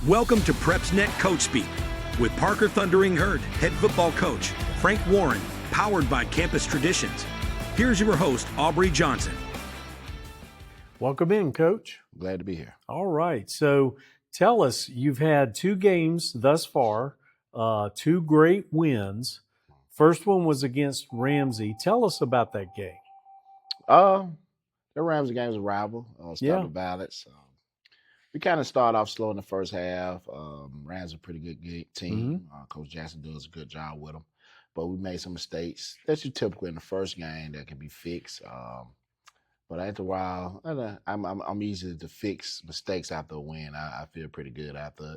Welcome to PrepsNet Coach Speak with Parker Thundering Herd, head football coach, Frank Warren, powered by Campus Traditions. Here's your host, Aubrey Johnson. Welcome in, Coach. Glad to be here. All right. So tell us, you've had 2 games thus far, 2 great wins. First one was against Ramsay. Tell us about that game. The Ramsay game was a rival. Started ballots. We kind of started off slow in the first half. Ramsay a pretty good team. Coach Jackson does a good job with them. But we made some mistakes. That's typical in the first game that can be fixed. But after a while, I'm easy to fix mistakes after a win. I feel pretty good after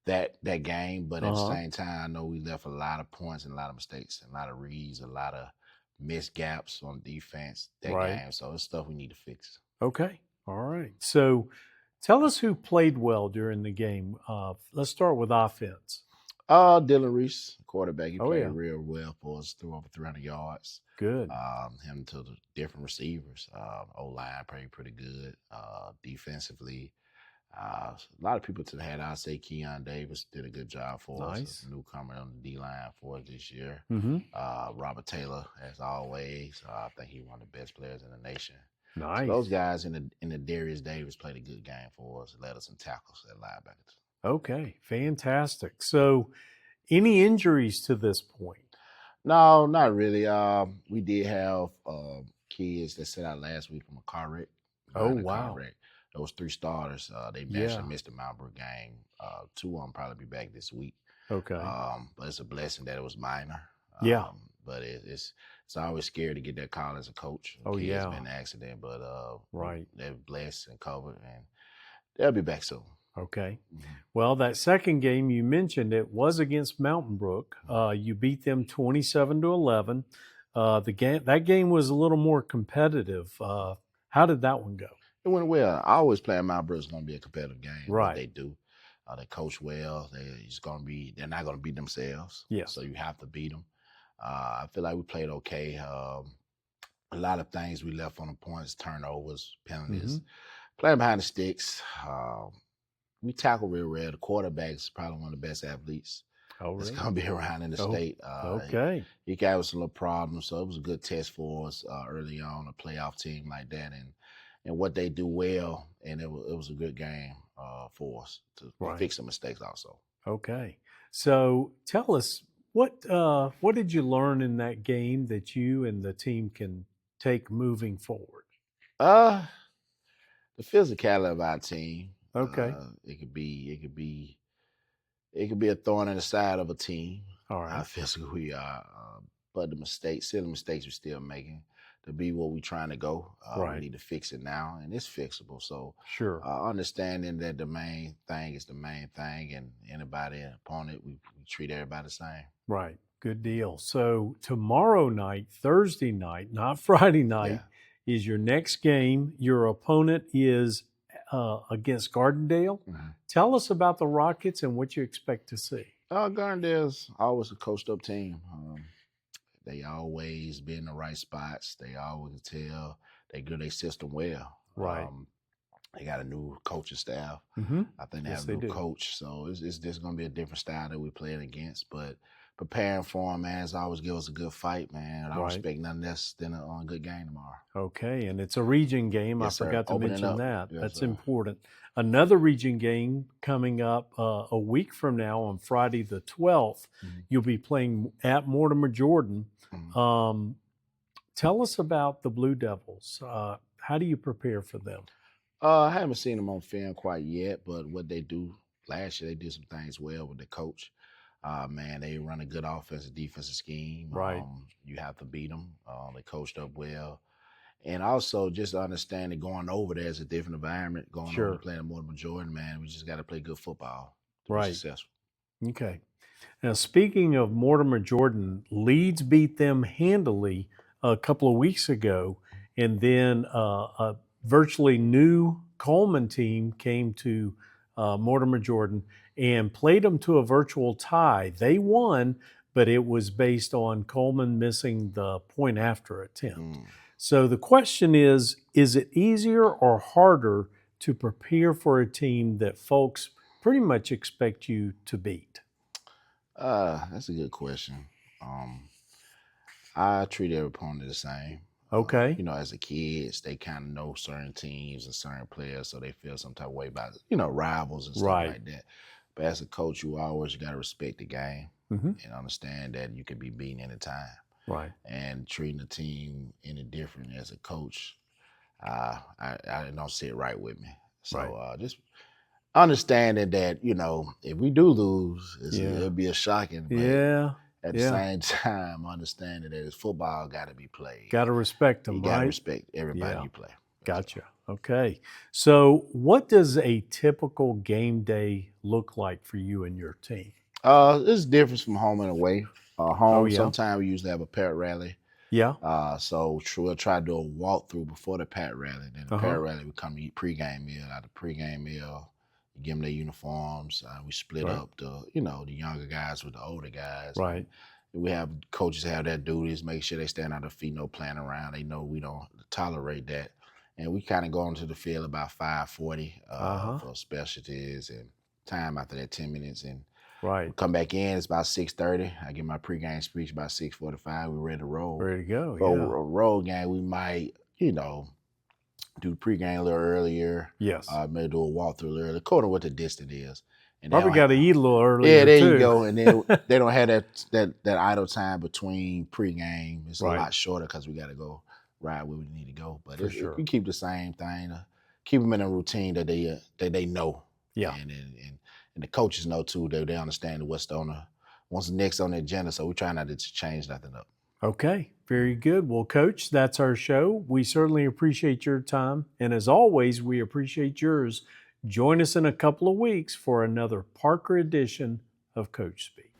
that game. But at the same time, I know we left a lot of points and a lot of mistakes, and a lot of reads, a lot of missed gaps on defense that game. So it's stuff we need to fix. Okay. All right. So tell us who played well during the game. Let's start with offense. Dylan Reese, quarterback. He played real well for us, threw over 300 yards. Good. Him to the different receivers. O-line played pretty good. Defensively, a lot of people had. I'd say Keon Davis did a good job for us. A newcomer on the D-line for us this year. Robert Taylor, as always. I think he's one of the best players in the nation. Nice. So those guys in the Darius Davis played a good game for us. Led us in tackles at linebackers. Okay, fantastic. So any injuries to this point? No, not really. We did have kids that set out last week from a car wreck. Wow. Those 3 starters, they actually missed the Mount Brook game. 2 of them probably be back this week. Okay. But it's a blessing that it was minor. But it's always scary to get that call as a coach. It's been an accident, but they're blessed and covered, and they'll be back soon. Okay. Well, that second game you mentioned, it was against Mountain Brook. You beat them 27-11. That game was a little more competitive. How did that one go? It went well. I always play Mount Brook is going to be a competitive game. Right. They do. They coach well. They're not going to beat themselves. Yeah. So you have to beat them. I feel like we played okay. A lot of things we left on the points, turnovers, penalties, playing behind the sticks. We tackle real well. The quarterback's probably one of the best athletes that's going to be around in the state. He gave us a little problem, so it was a good test for us early on, a playoff team like that, and what they do well, and it was a good game for us to fix some mistakes also. Okay. So tell us, what did you learn in that game that you and the team can take moving forward? The physicality of our team. Okay. It could be a thorn in the side of a team. All right. How physical we are, but the mistakes we're still making to be where we're trying to go. We need to fix it now, and it's fixable. So sure, understanding that the main thing is the main thing, and anybody opponent, we treat everybody the same. Right. Good deal. So tomorrow night, Thursday night, not Friday night, is your next game. Your opponent is against Gardendale. Tell us about the Rockets and what you expect to see. Gardendale's always a coached-up team. They always be in the right spots. They always tell they do their system well. Right. They got a new coaching staff. I think they have a new coach. So it's just going to be a different style that we're playing against. But preparing for them, man, it's always give us a good fight, man. I don't expect nothing less than a good game tomorrow. Okay, and it's a region game. Yes, I forgot to mention that. Yes, that's sir. important. Another region game coming up a week from now on Friday the 12th. You'll be playing at Mortimer Jordan. Tell us about the Blue Devils. How do you prepare for them? I haven't seen them on film quite yet, but what they do last year, they did some things well with the coach. Man, they run a good offensive defensive scheme. Right. You have to beat them. They coached up well. And also just understanding going over there is a different environment. Going over to playing at Mortimer Jordan, man, we just got to play good football to be successful. Okay. Now, speaking of Mortimer Jordan, Leeds beat them handily a couple of weeks ago, and then a virtually new Coleman team came to Mortimer Jordan and played them to a virtual tie. They won, but it was based on Coleman missing the point after attempt. So the question is it easier or harder to prepare for a team that folks pretty much expect you to beat? That's a good question. I treat every opponent the same. Okay. As a kids, they kind of know certain teams and certain players, so they feel some type of way about, rivals and stuff Right. like that. But as a coach, you got to respect the game Mm-hmm. and understand that you can be beaten anytime. Right. And treating the team any different as a coach, I don't sit right with me. So just understanding that, if we do lose, it'll be a shocking, but at the same time, understanding that it's football got to be played. Got to respect them, You right? got to respect everybody you play. Gotcha. Okay. So what does a typical game day look like for you and your team? It's different from home and away. Home, sometimes we usually have a pet rally. Yeah. So we'll try to do a walkthrough before the pet rally. Then the pet rally, we come to eat pregame meal. Out the pregame meal, we give them their uniforms. We split up the younger guys with the older guys. Right. And we have coaches have their duties, make sure they stand on their feet, no playing around. They know we don't tolerate that. And we kind of go onto the field about 5:40 for specialties and time after that 10 minutes. And we come back in, it's about 6:30. I give my pregame speech about 6:45. We're ready to roll. Ready to go. For a road game, we might, do the pregame a little earlier. Yes. Maybe do a walkthrough earlier, according to what the distance is. And probably got to eat a little earlier. Yeah, there too. you go. And then they don't have that idle time between pregame. It's a lot shorter because we got to go ride where we need to go. But we keep the same thing. Keep them in a routine that they know. Yeah. And the coaches know too. They understand what's next on the agenda. So we try not to change nothing up. Okay, very good. Well, Coach, that's our show. We certainly appreciate your time. And as always, we appreciate yours. Join us in a couple of weeks for another Parker edition of Coach Speak.